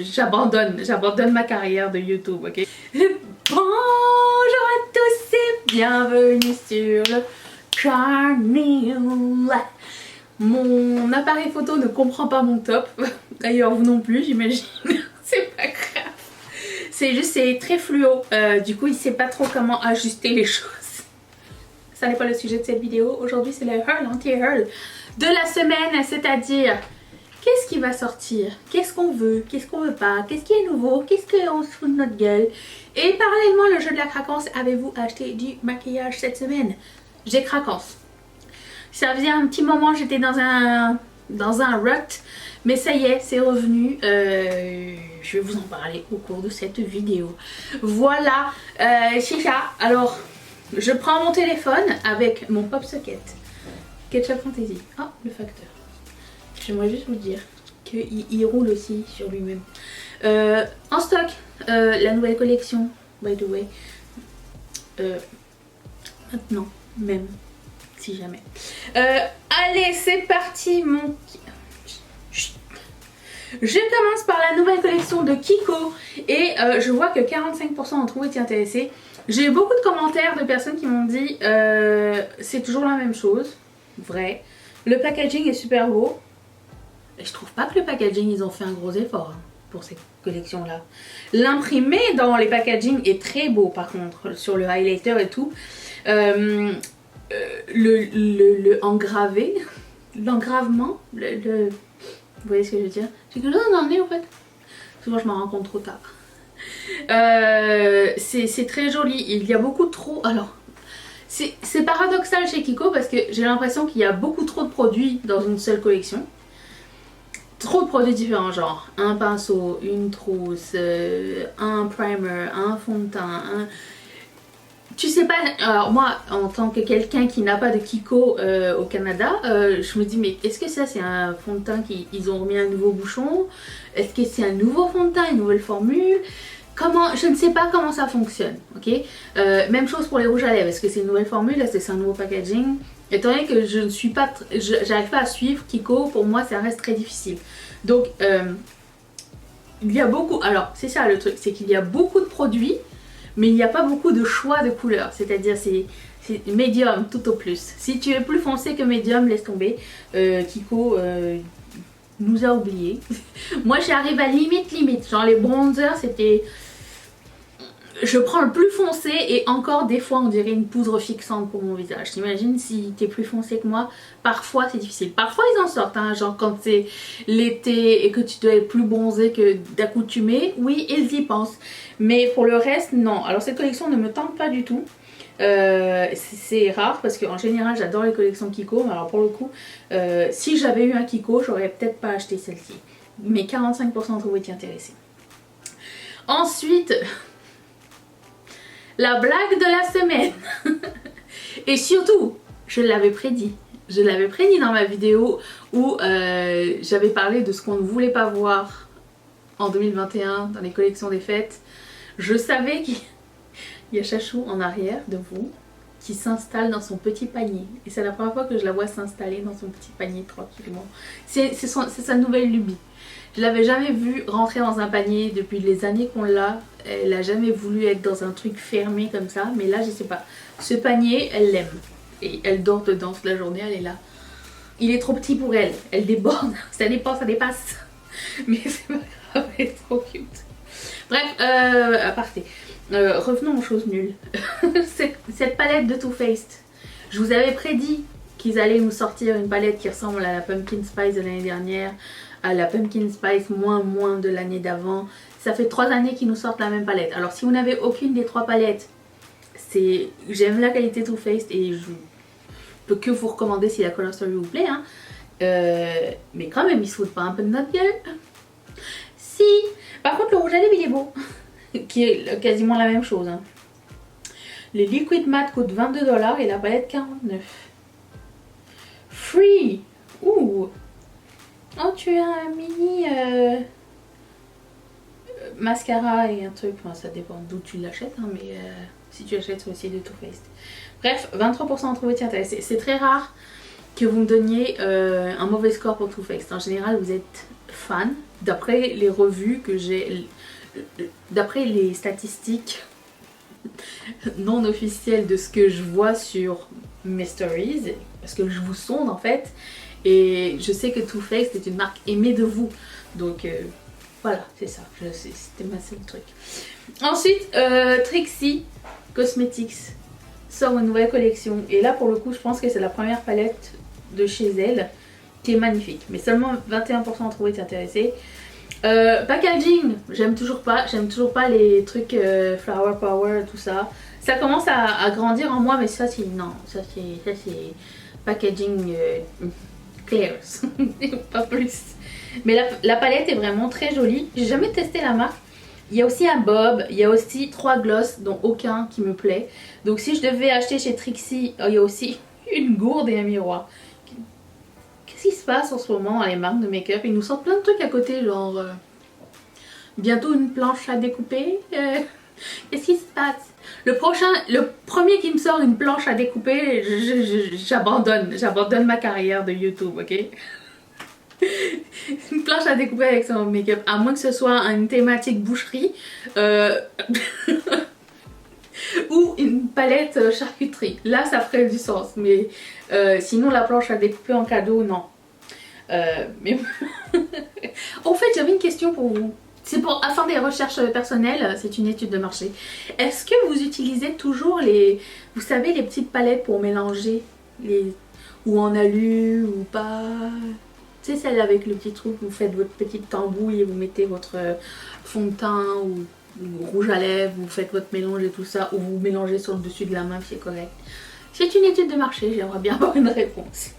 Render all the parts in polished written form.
J'abandonne ma carrière de YouTube, ok? Bonjour à tous et bienvenue sur le channel. Mon appareil photo ne comprend pas mon top. D'ailleurs, vous non plus, j'imagine. C'est pas grave. C'est juste, c'est très fluo. Du coup, il sait pas trop comment ajuster les choses. Ça n'est pas le sujet de cette vidéo. Aujourd'hui, c'est le haul, anti-haul de la semaine, c'est-à-dire qu'est-ce qui va sortir, qu'est-ce qu'on veut pas, qu'est-ce qui est nouveau, qu'est-ce qu'on se fout de notre gueule. Et parallèlement, le jeu de la craquance, avez-vous acheté du maquillage cette semaine? J'ai craquance. Ça faisait un petit moment, j'étais dans un rut, mais ça y est, c'est revenu. Je vais vous en parler au cours de cette vidéo. Voilà, c'est ça. Alors, je prends mon téléphone avec mon pop socket. Ketchup Fantasy. Oh, le facteur. J'aimerais juste vous dire qu'il roule aussi sur lui-même. En stock, la nouvelle collection, by the way. Maintenant, même, si jamais. Allez, c'est parti, mon... Je commence par la nouvelle collection de Kiko. Et je vois que 45% ont trouvé été intéressés. J'ai eu beaucoup de commentaires de personnes qui m'ont dit c'est toujours la même chose. Vrai. Le packaging est super beau. Et je trouve pas que le packaging, ils ont fait un gros effort pour ces collections-là. L'imprimé dans les packaging est très beau par contre, sur le highlighter et tout. Le engravé, l'engravement, vous voyez ce que je veux dire? J'ai quelque chose dans le nez en fait. Souvent je m'en rends compte trop tard. C'est très joli, il y a beaucoup trop... Alors, c'est paradoxal chez Kiko parce que j'ai l'impression qu'il y a beaucoup trop de produits dans une seule collection. Trop de produits différents, genre un pinceau, une trousse, un primer, un fond de teint, Tu sais pas, alors moi en tant que quelqu'un qui n'a pas de Kiko au Canada, je me dis mais est-ce que ça c'est un fond de teint qu'ils ont remis un nouveau bouchon? Est-ce que c'est un nouveau fond de teint, une nouvelle formule? Comment, je ne sais pas comment ça fonctionne, ok? Même chose pour les rouges à lèvres, est-ce que c'est une nouvelle formule? Est-ce que c'est un nouveau packaging? Étant donné que je ne suis pas, j'arrive pas à suivre Kiko, pour moi ça reste très difficile. Donc il y a beaucoup, alors c'est ça le truc, c'est qu'il y a beaucoup de produits, mais il n'y a pas beaucoup de choix de couleurs, c'est-à-dire c'est médium tout au plus. Si tu es plus foncé que médium, laisse tomber. Kiko nous a oubliés. Moi j'arrive à limite, genre les bronzers c'était... Je prends le plus foncé et encore des fois on dirait une poudre fixante pour mon visage. T'imagines si t'es plus foncé que moi, parfois c'est difficile. Parfois ils en sortent, hein, genre quand c'est l'été et que tu dois être plus bronzé que d'accoutumé, oui ils y pensent. Mais pour le reste non. Alors cette collection ne me tente pas du tout. C'est rare parce qu'en général j'adore les collections Kiko. Mais alors pour le coup, si j'avais eu un Kiko, j'aurais peut-être pas acheté celle-ci. Mais 45% trouvaient été intéressés. Ensuite... la blague de la semaine. Et surtout, je l'avais prédit. Je l'avais prédit dans ma vidéo où j'avais parlé de ce qu'on ne voulait pas voir en 2021 dans les collections des fêtes. Je savais qu'il y a Chachou en arrière de vous qui s'installe dans son petit panier. Et c'est la première fois que je la vois s'installer dans son petit panier tranquillement. C'est sa nouvelle lubie. Je l'avais jamais vue rentrer dans un panier depuis les années qu'on l'a. Elle a jamais voulu être dans un truc fermé comme ça. Mais là, je sais pas. Ce panier, elle l'aime. Et elle dort dedans toute la journée, elle est là. Il est trop petit pour elle. Elle déborde. Ça dépasse, ça dépasse. Mais c'est pas grave, elle est trop cute. Bref, aparté. Revenons aux choses nulles. cette palette de Too Faced. Je vous avais prédit qu'ils allaient nous sortir une palette qui ressemble à la Pumpkin Spice de l'année dernière, à la Pumpkin Spice moins de l'année d'avant. Ça fait 3 années qu'ils nous sortent la même palette. Alors si vous n'avez aucune des 3 palettes, j'aime la qualité Too Faced et je peux que vous recommander si la Color Story vous plaît. Hein. Mais quand même, ils se foutent pas un peu de notre gueule. Si. Par contre, le rouge à lèvres il est beau. Qui est quasiment la même chose. Hein. Le Liquid Matte coûte 22 $ et la palette 49. Free. Ouh. Oh, tu as un mini mascara et un truc. Enfin, ça dépend d'où tu l'achètes. Hein, mais si tu achètes aussi de Too Faced. Bref, 23% ont trouvé intéressé. C'est très rare que vous me donniez un mauvais score pour Too Faced. En général, vous êtes fan d'après les revues que j'ai, d'après les statistiques non officielles de ce que je vois sur mes stories, parce que je vous sonde en fait, et je sais que Too Faced est une marque aimée de vous, donc voilà, c'est ça, c'était ma seule truc. Ensuite, Trixie Cosmetics sort une nouvelle collection, et là pour le coup je pense que c'est la première palette de chez elle qui est magnifique, mais seulement 21% ont trouvé intéressé. Packaging, j'aime toujours pas les trucs Flower Power, tout ça. Ça commence à grandir en moi, mais ça c'est packaging clear, pas plus. Mais la palette est vraiment très jolie. J'ai jamais testé la marque. Il y a aussi un bob, il y a aussi 3 gloss dont aucun qui me plaît. Donc si je devais acheter chez Trixie, il y a aussi une gourde et un miroir. Qu'est-ce qui se passe en ce moment dans les marques de make-up? Ils nous sortent plein de trucs à côté, genre bientôt une planche à découper. Qu'est-ce qui se passe? Le premier qui me sort une planche à découper, j'abandonne ma carrière de YouTube, ok? Une planche à découper avec son make-up, à moins que ce soit une thématique boucherie ou une palette charcuterie. Là, ça ferait du sens, mais sinon la planche à découper en cadeau, non. Mais en fait, j'avais une question pour vous. C'est pour afin des recherches personnelles, c'est une étude de marché. Est-ce que vous utilisez toujours vous savez, les petites palettes pour mélanger ou en alu ou pas? C'est celle avec le petit truc, vous faites votre petite tambouille et vous mettez votre fond de teint ou rouge à lèvres, vous faites votre mélange et tout ça, ou vous mélangez sur le dessus de la main, c'est correct. C'est une étude de marché, j'aimerais bien avoir une réponse.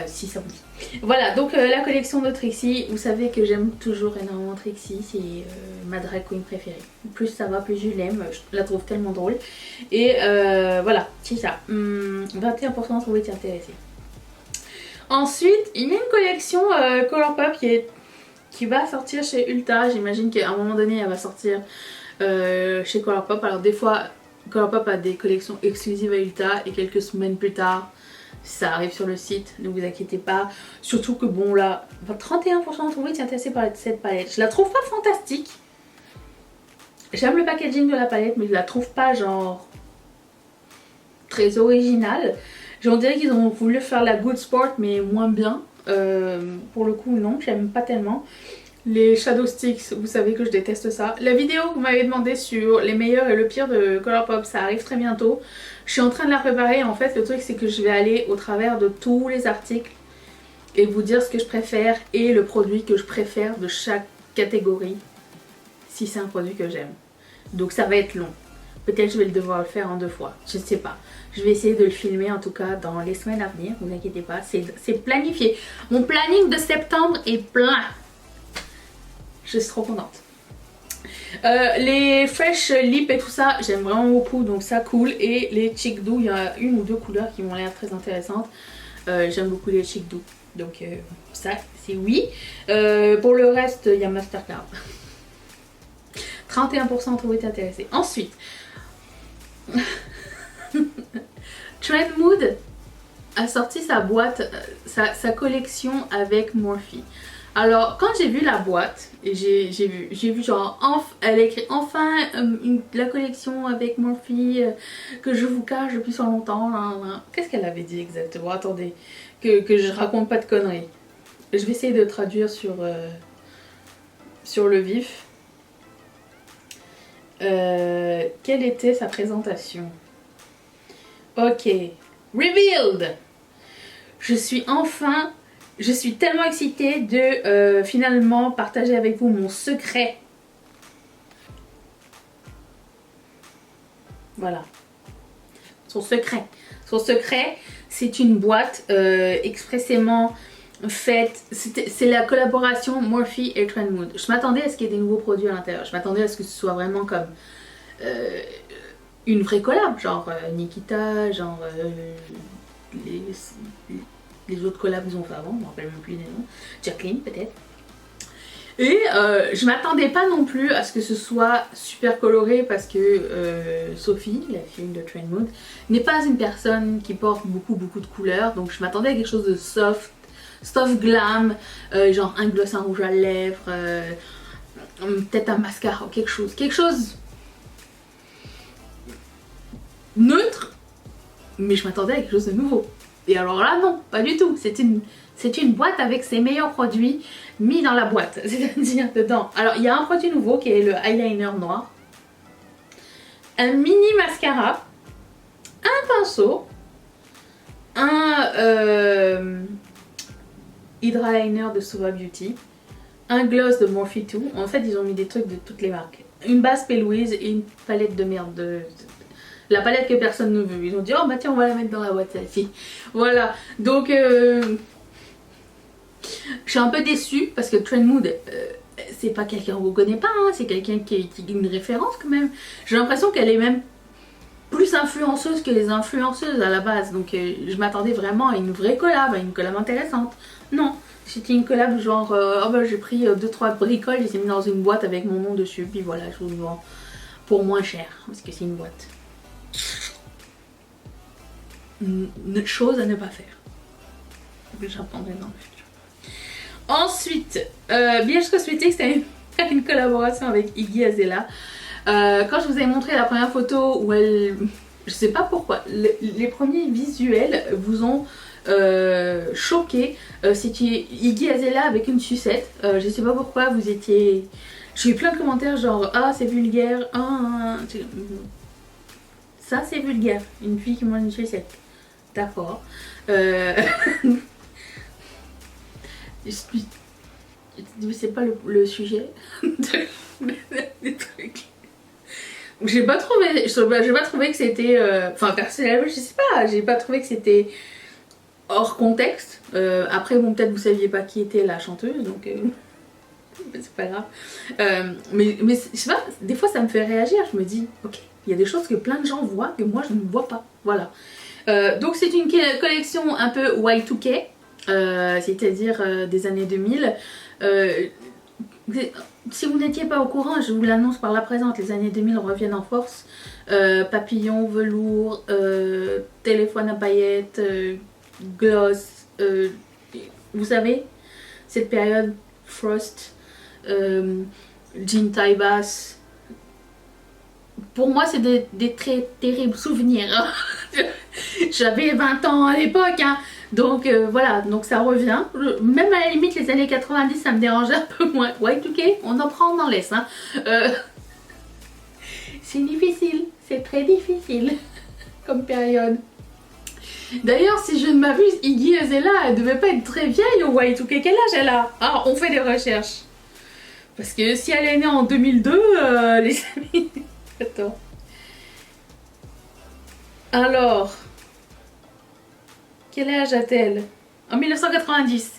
Si ça vous dit. Voilà, donc la collection de Trixie, vous savez que j'aime toujours énormément Trixie, c'est ma drag queen préférée. Plus ça va, plus je l'aime, je la trouve tellement drôle. Et voilà, c'est ça. 21% trouvé intéressé. Ensuite, il y a une collection Colourpop qui va sortir chez Ulta. J'imagine qu'à un moment donné, elle va sortir chez Colourpop. Alors des fois, Colourpop a des collections exclusives à Ulta et quelques semaines plus tard, ça arrive sur le site. Ne vous inquiétez pas. Surtout que bon là, 31% trouvé intéressé par cette palette. Je la trouve pas fantastique. J'aime le packaging de la palette, mais je la trouve pas genre très originale. On dirait qu'ils ont voulu faire la good sport mais moins bien. Pour le coup non, j'aime pas tellement. Les shadow sticks, vous savez que je déteste ça. La vidéo que vous m'avez demandé sur les meilleurs et le pire de Colourpop, ça arrive très bientôt. Je suis en train de la préparer. En fait le truc c'est que je vais aller au travers de tous les articles et vous dire ce que je préfère et le produit que je préfère de chaque catégorie. Si c'est un produit que j'aime. Donc ça va être long. Peut-être je vais devoir le faire en 2 fois, je ne sais pas. Je vais essayer de le filmer en tout cas dans les semaines à venir, ne vous inquiétez pas, c'est planifié. Mon planning de septembre est plein. Je suis trop contente. Les fresh lip et tout ça, j'aime vraiment beaucoup, donc ça cool. Et les Cheek Do, il y a 1 ou 2 couleurs qui m'ont l'air très intéressantes. J'aime beaucoup les Cheek Do, donc ça c'est oui. Pour le reste, il y a Mastercard. 31% ont trouvé intéressé. Ensuite, Trend Mood a sorti sa boîte, sa collection avec Morphe. Alors quand j'ai vu la boîte, j'ai vu genre elle écrit enfin la collection avec Morphe que je vous cache depuis so longtemps. Qu'est-ce qu'elle avait dit exactement? Attendez, que je raconte pas de conneries. Je vais essayer de traduire sur le vif. Quelle était sa présentation? Ok, Revealed. Je suis tellement excitée de finalement partager avec vous mon secret. Voilà. Son secret, c'est une boîte expressément faite. C'est la collaboration Morphe et Trend Mood. Je m'attendais à ce qu'il y ait des nouveaux produits à l'intérieur. Je m'attendais à ce que ce soit vraiment comme une vraie collab, genre Nikita, genre les autres collabs qu'ils ont fait avant, je ne me rappelle même plus les noms, Jacqueline peut-être. Et je m'attendais pas non plus à ce que ce soit super coloré parce que Sophie, la fille de Trend Mood, n'est pas une personne qui porte beaucoup de couleurs, donc je m'attendais à quelque chose de soft, stuff glam, genre un gloss, un rouge à lèvres, peut-être un mascara ou quelque chose neutre, mais je m'attendais à quelque chose de nouveau. Et alors là non, pas du tout, c'est une boîte avec ses meilleurs produits mis dans la boîte, c'est-à-dire dedans. Alors il y a un produit nouveau qui est le eyeliner noir, un mini mascara, un pinceau, un Hydra Liner de Suva Beauty, un gloss de Morphe 2. En fait, ils ont mis des trucs de toutes les marques. Une base P. Louise et une palette de merde. La palette que personne ne veut. Ils ont dit, oh bah tiens, on va la mettre dans la boîte celle-ci. Voilà. Donc, je suis un peu déçue parce que Trend Mood, c'est pas quelqu'un qu'on connaît pas. Hein, c'est quelqu'un qui est une référence quand même. J'ai l'impression qu'elle est même plus influenceuse que les influenceuses à la base. Donc, je m'attendais vraiment à une vraie collab, à une collab intéressante. Non. C'était une collab genre, oh bah, j'ai pris 2-3 bricoles, je les ai mis dans une boîte avec mon nom dessus, puis voilà, je vous le vends pour moins cher, parce que c'est une boîte. Une chose à ne pas faire. J'apprendrai dans le futur. Ensuite, BH Cosmetics, c'est une collaboration avec Iggy Azalea. Quand je vous ai montré la première photo où elle... Je sais pas pourquoi, les premiers visuels vous ont choqué. C'était Iggy Azalea avec une sucette. Je sais pas pourquoi vous étiez... J'ai eu plein de commentaires genre ah c'est vulgaire, ah, ça c'est vulgaire, une fille qui mange une sucette. D'accord. C'est pas le sujet des trucs. J'ai pas trouvé que c'était... Enfin personnellement je sais pas, j'ai pas trouvé que c'était hors contexte. Après bon peut-être vous saviez pas qui était la chanteuse donc c'est pas grave. Mais je sais pas, des fois ça me fait réagir, je me dis ok, il y a des choses que plein de gens voient que moi je ne vois pas. Voilà. Donc c'est une collection un peu Y2K, c'est-à-dire des années 2000. Si vous n'étiez pas au courant, je vous l'annonce par la présente, les années 2000 reviennent en force. Papillon, velours, téléphone à paillettes, gloss, vous savez, cette période, Frost, jean taille basse. Pour moi, c'est des très terribles souvenirs. J'avais 20 ans à l'époque, hein. Donc voilà, donc ça revient. Même à la limite, les années 90, ça me dérangeait un peu moins. Y2K, on en prend, on en laisse. Hein. C'est difficile, c'est très difficile comme période. D'ailleurs, si je ne m'abuse, Iggy Azalea, elle devait pas être très vieille au Y2K. Quel âge elle a? Ah, on fait des recherches. Parce que si elle est née en 2002, les amis... Attends. Alors... Quel âge a-t-elle? En 1990.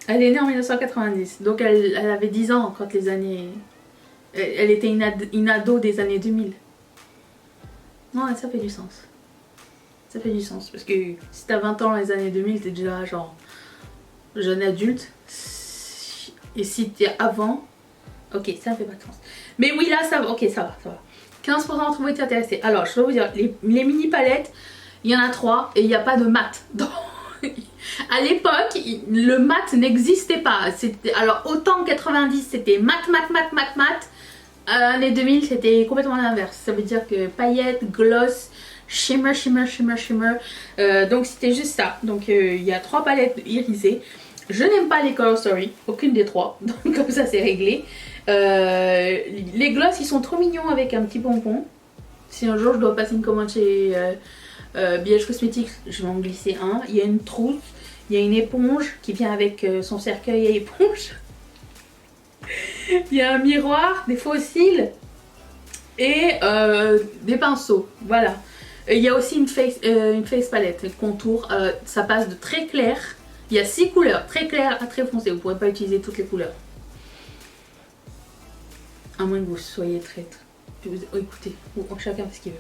Elle est née en 1990. Donc elle avait 10 ans quand les années... Elle était une ado des années 2000. Non, ça fait du sens. Ça fait du sens. Parce que si t'as 20 ans dans les années 2000, t'es déjà genre jeune adulte. Et si t'es avant... Ok, ça fait pas de sens. Mais oui, là, ça va. Ok, ça va. 15% trouvé intéressé. Alors, je vais vous dire, les mini palettes... Il y en a 3 et il n'y a pas de mat. Donc, à l'époque, le mat n'existait pas. Alors autant en 90 c'était mat. L'année 2000 c'était complètement l'inverse. Ça veut dire que paillettes, gloss, shimmer. Donc c'était juste ça. Donc il y a 3 palettes irisées. Je n'aime pas les Color Story, aucune des 3. Donc comme ça c'est réglé. Les gloss ils sont trop mignons avec un petit pompon. Si un jour je dois passer une commande chez... BH Cosmetics, je vais en glisser un. Il y a une trousse, il y a une éponge qui vient avec son cercueil à éponge. Il y a un miroir, des faux cils et des pinceaux. Voilà. Il y a aussi une face palette, contour. Ça passe de très clair. Il y a 6 couleurs, très clair à très foncé. Vous ne pourrez pas utiliser toutes les couleurs. À moins que vous soyez très... écoutez, chacun fait ce qu'il veut.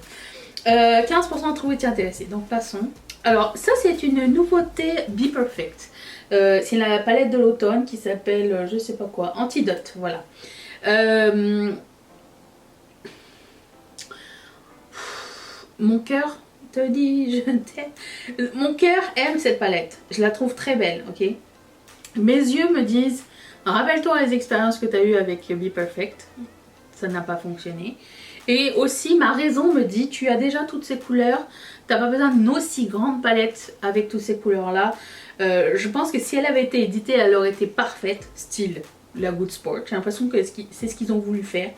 15% trouvé intéressé, donc passons. Alors ça c'est une nouveauté Be Perfect. C'est la palette de l'automne qui s'appelle je sais pas quoi, Antidote, voilà. Mon cœur te dis je t'aime. Mon cœur aime cette palette. Je la trouve très belle, ok? Mes yeux me disent, rappelle-toi les expériences que tu as eues avec Be Perfect. Ça n'a pas fonctionné. Et aussi ma raison me dit, tu as déjà toutes ces couleurs. Tu n'as pas besoin d'une aussi grande palette avec toutes ces couleurs-là. Je pense que si elle avait été éditée, elle aurait été parfaite. Style la Good Sport. J'ai l'impression que c'est ce qu'ils ont voulu faire.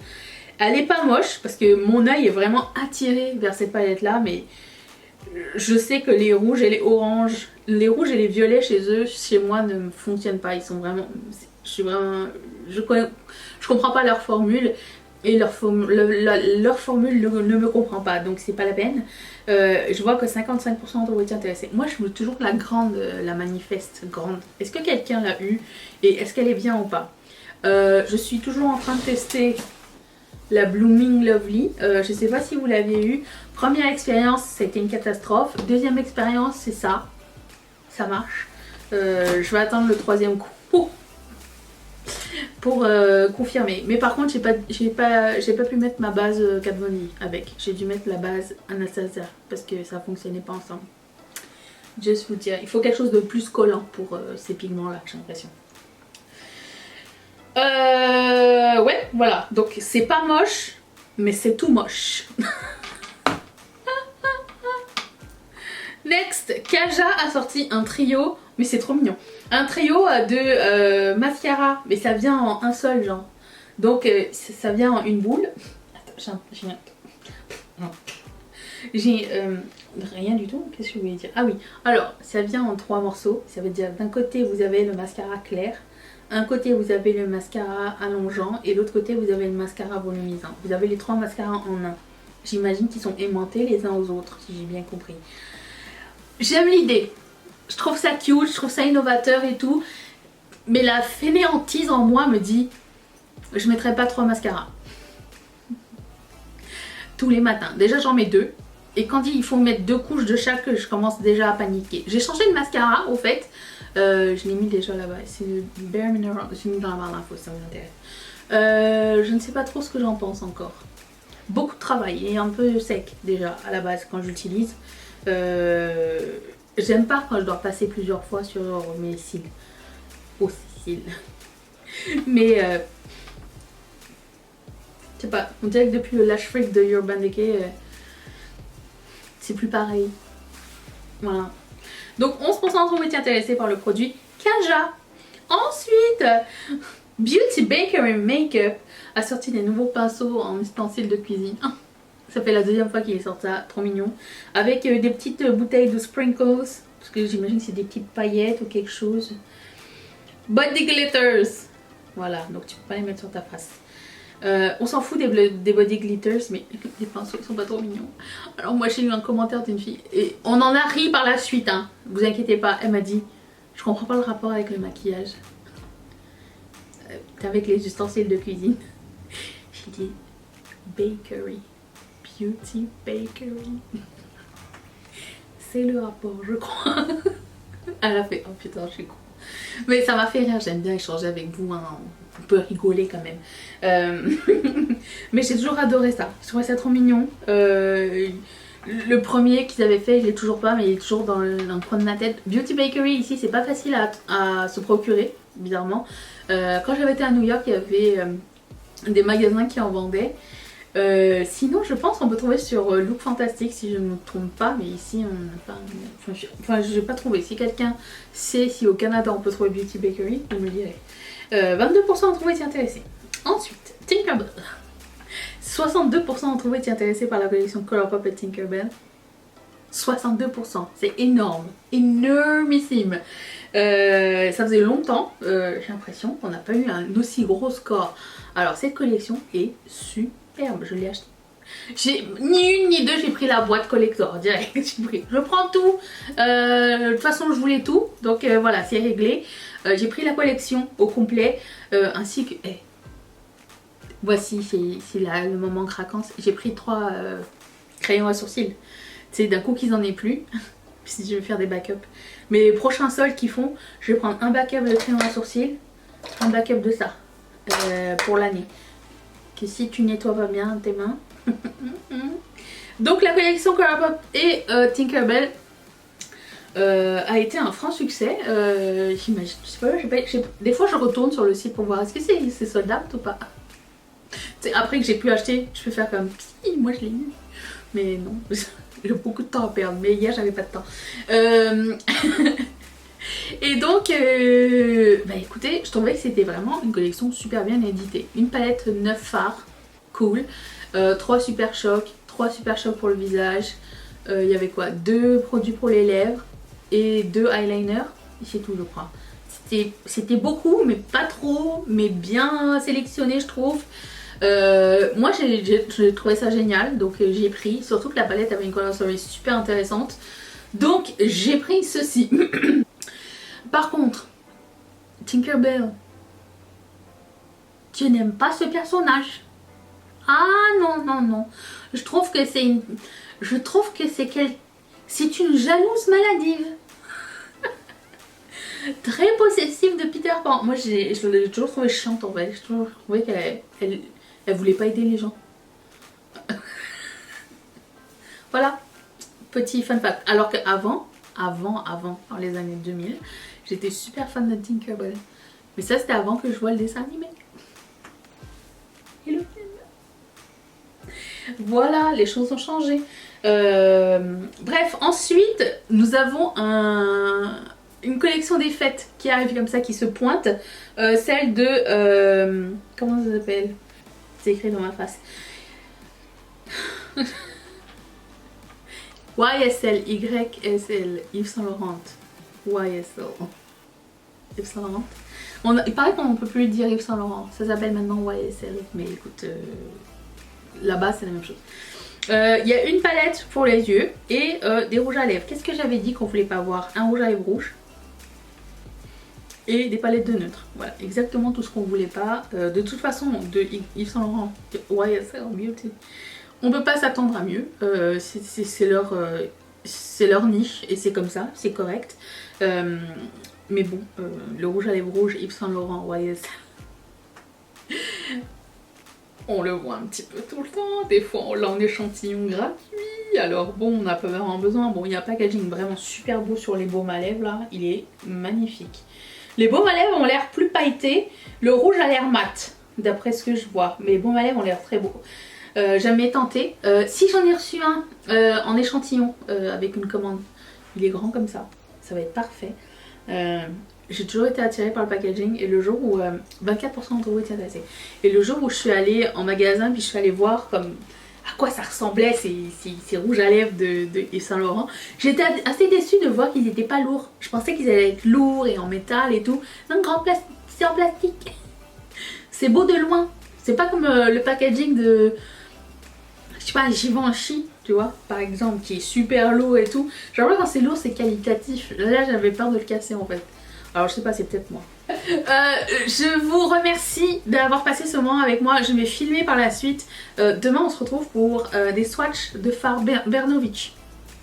Elle n'est pas moche parce que mon œil est vraiment attiré vers cette palette-là. Mais je sais que les rouges et les oranges, les rouges et les violets chez eux, chez moi, ne fonctionnent pas. Ils sont vraiment... Je comprends pas leur formule. Et leur formule ne me comprend pas, donc c'est pas la peine. Je vois que 55% d'entre vous étaient intéressés. Moi je veux toujours la grande, la manifeste grande. Est-ce que quelqu'un l'a eu et est-ce qu'elle est bien ou pas? Je suis toujours en train de tester la Blooming Lovely. Je sais pas si vous l'aviez eu. Première expérience, c'était une catastrophe. Deuxième expérience, c'est ça. Ça marche. Je vais attendre le troisième coup pour confirmer. Mais par contre, j'ai pas pu mettre ma base Kat Von D avec. J'ai dû mettre la base Anastasia parce que ça fonctionnait pas ensemble. Juste vous dire, il faut quelque chose de plus collant pour ces pigments là, j'ai l'impression. Ouais, voilà. Donc c'est pas moche, mais c'est tout moche. Next, Kaja a sorti un trio, mais c'est trop mignon. Un trio de mascara, mais ça vient en un seul genre. Donc ça vient en une boule. Attends, j'ai rien du tout. Qu'est-ce que je voulais dire? Ah oui, alors ça vient en 3 morceaux. Ça veut dire d'un côté vous avez le mascara clair, un côté vous avez le mascara allongeant et l'autre côté vous avez le mascara volumisant. Vous avez les 3 mascaras en un. J'imagine qu'ils sont aimantés les uns aux autres, si j'ai bien compris. J'aime l'idée. Je trouve ça cute, je trouve ça innovateur et tout. Mais la fainéantise en moi me dit, je mettrai pas 3 mascaras. Tous les matins. Déjà j'en mets 2. Et quand il faut mettre 2 couches de chaque, je commence déjà à paniquer. J'ai changé de mascara au fait. Je l'ai mis déjà là-bas. C'est le Bare Mineral. J'ai mis dans la barre d'infos, ça vous intéresse. Je ne sais pas trop ce que j'en pense encore. Beaucoup de travail et un peu sec déjà à la base quand j'utilise. J'aime pas quand je dois passer plusieurs fois sur mes cils. Aux cils. Mais je sais pas, on dirait que depuis le Lash Freak de Urban Decay, c'est plus pareil. Voilà. Donc 11% d'entre vous étiez intéressés par le produit Kaja. Ensuite, Beauty Bakery Makeup a sorti des nouveaux pinceaux en ustensiles de cuisine. Ça fait la deuxième fois qu'il est sorti, ça, trop mignon. Avec des petites bouteilles de sprinkles, parce que j'imagine que c'est des petites paillettes ou quelque chose. Body glitters. Voilà, donc tu peux pas les mettre sur ta face. On s'en fout des body glitters, mais les pinceaux ils sont pas trop mignons. Alors moi j'ai eu un commentaire d'une fille, et on en a ri par la suite, hein. Vous inquiétez pas, elle m'a dit, je comprends pas le rapport avec le maquillage. Avec les ustensiles de cuisine. J'ai dit, bakery. Beauty Bakery. C'est le rapport, je crois. Elle a fait, oh putain, je suis con. Mais ça m'a fait rire, j'aime bien échanger avec vous, hein. On peut rigoler quand même. Mais j'ai toujours adoré ça, je trouvais ça trop mignon. Le premier qu'ils avaient fait, je l'ai toujours pas, mais il est toujours dans le coin de ma tête. Beauty Bakery ici, c'est pas facile à se procurer, bizarrement. Quand j'avais été à New York, il y avait des magasins qui en vendaient. Sinon je pense qu'on peut trouver sur Look Fantastic si je ne me trompe pas, mais ici on n'a pas, enfin je n'ai pas trouvé. Si quelqu'un sait si au Canada on peut trouver Beauty Bakery, vous me le direz. 22% d'entre vous étaient intéressés. Ensuite, Tinkerbell. 62% d'entre vous étaient intéressés par la collection Colourpop et Tinkerbell. 62%, c'est énorme, énormissime. Ça faisait longtemps, j'ai l'impression qu'on n'a pas eu un aussi gros score. Alors cette collection est superbe, je l'ai acheté. J'ai ni une ni deux, j'ai pris la boîte collector direct. Je prends tout. De toute façon, je voulais tout, donc voilà, c'est réglé. J'ai pris la collection au complet, ainsi que. Voici, c'est là le moment craquant. J'ai pris 3 crayons à sourcils. C'est d'un coup qu'ils en aient plus. Si je vais faire des backups. Mais les prochains soldes qu'ils font, je vais prendre un backup de crayon à sourcils, un backup de ça pour l'année. Que si tu nettoies pas bien tes mains. Donc la collection Colourpop et Tinkerbell a été un franc succès. J'imagine, je sais pas, des fois je retourne sur le site pour voir est-ce que c'est sold out ou pas. Après que j'ai pu acheter, je peux faire comme si moi je l'ai eu. Mais non, j'ai beaucoup de temps à perdre. Mais hier j'avais pas de temps. Et donc, bah écoutez, je trouvais que c'était vraiment une collection super bien éditée. Une palette 9 fards, cool. 3 super chocs, 3 super chocs pour le visage. Il y avait quoi, 2 produits pour les lèvres et 2 eyeliners. C'est tout, je crois. C'était beaucoup, mais pas trop, mais bien sélectionné, je trouve. Moi j'ai trouvé ça génial, donc j'ai pris, surtout que la palette avait une color story super intéressante, donc j'ai pris ceci. Par contre, Tinkerbell, tu n'aimes pas ce personnage? Ah non, non, non, je trouve que c'est une... Je trouve que c'est une jalouse maladive. Très possessive de Peter Pan. Moi je l'ai toujours trouvé chiante en fait, j'ai toujours trouvé qu'elle elle voulait pas aider les gens. Voilà, petit fun fact. Alors qu'avant, dans les années 2000, j'étais super fan de Tinkerbell. Mais ça c'était avant que je voie le dessin animé. Et le film. Voilà, les choses ont changé. Bref, ensuite, nous avons une collection des fêtes qui arrive comme ça, qui se pointe. Celle de... comment ça s'appelle? C'est écrit dans ma face. YSL, YSL, Yves Saint Laurent. YSL. Yves Saint Laurent. Il paraît qu'on ne peut plus dire Yves Saint Laurent. Ça s'appelle maintenant YSL. Mais écoute, là-bas c'est la même chose. Il y a une palette pour les yeux et des rouges à lèvres. Qu'est-ce que j'avais dit qu'on voulait pas avoir? Un rouge à lèvres rouge. Et des palettes de neutre. Voilà, exactement tout ce qu'on voulait pas. De toute façon, de Yves Saint Laurent, YSL Beauty, on peut pas s'attendre à mieux. C'est leur niche et c'est comme ça, c'est correct. Mais bon, le rouge à lèvres rouge, Yves Saint Laurent, YSL, on le voit un petit peu tout le temps. Des fois, on l'a en échantillon gratuit. Alors bon, on n'a pas vraiment besoin. Bon, il y a un packaging vraiment super beau sur les baumes à lèvres là. Il est magnifique. Les baumes à lèvres ont l'air plus pailletés. Le rouge a l'air mat, d'après ce que je vois. Mais les baumes à lèvres ont l'air très beaux. Jamais tenté. Si j'en ai reçu un en échantillon avec une commande, il est grand comme ça. Ça va être parfait. J'ai toujours été attirée par le packaging et le jour où 24% d'entre vous étaient intéressés. Et le jour où je suis allée en magasin puis je suis allée voir comme à quoi ça ressemblait ces rouges à lèvres de Yves Saint Laurent, j'étais assez déçue de voir qu'ils n'étaient pas lourds. Je pensais qu'ils allaient être lourds et en métal et tout. Non, c'est en plastique. C'est beau de loin. C'est pas comme le packaging de, je sais pas, Givenchy, tu vois, par exemple, qui est super lourd et tout. Genre là, quand c'est lourd, c'est qualitatif. Là, j'avais peur de le casser en fait. Alors je sais pas, c'est peut-être moi. Je vous remercie d'avoir passé ce moment avec moi. Je vais filmer par la suite. Demain on se retrouve pour des swatchs de fard Bernovitch.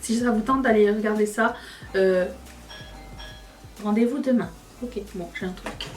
Si ça vous tente d'aller regarder ça, rendez-vous demain. Ok, bon, j'ai un truc.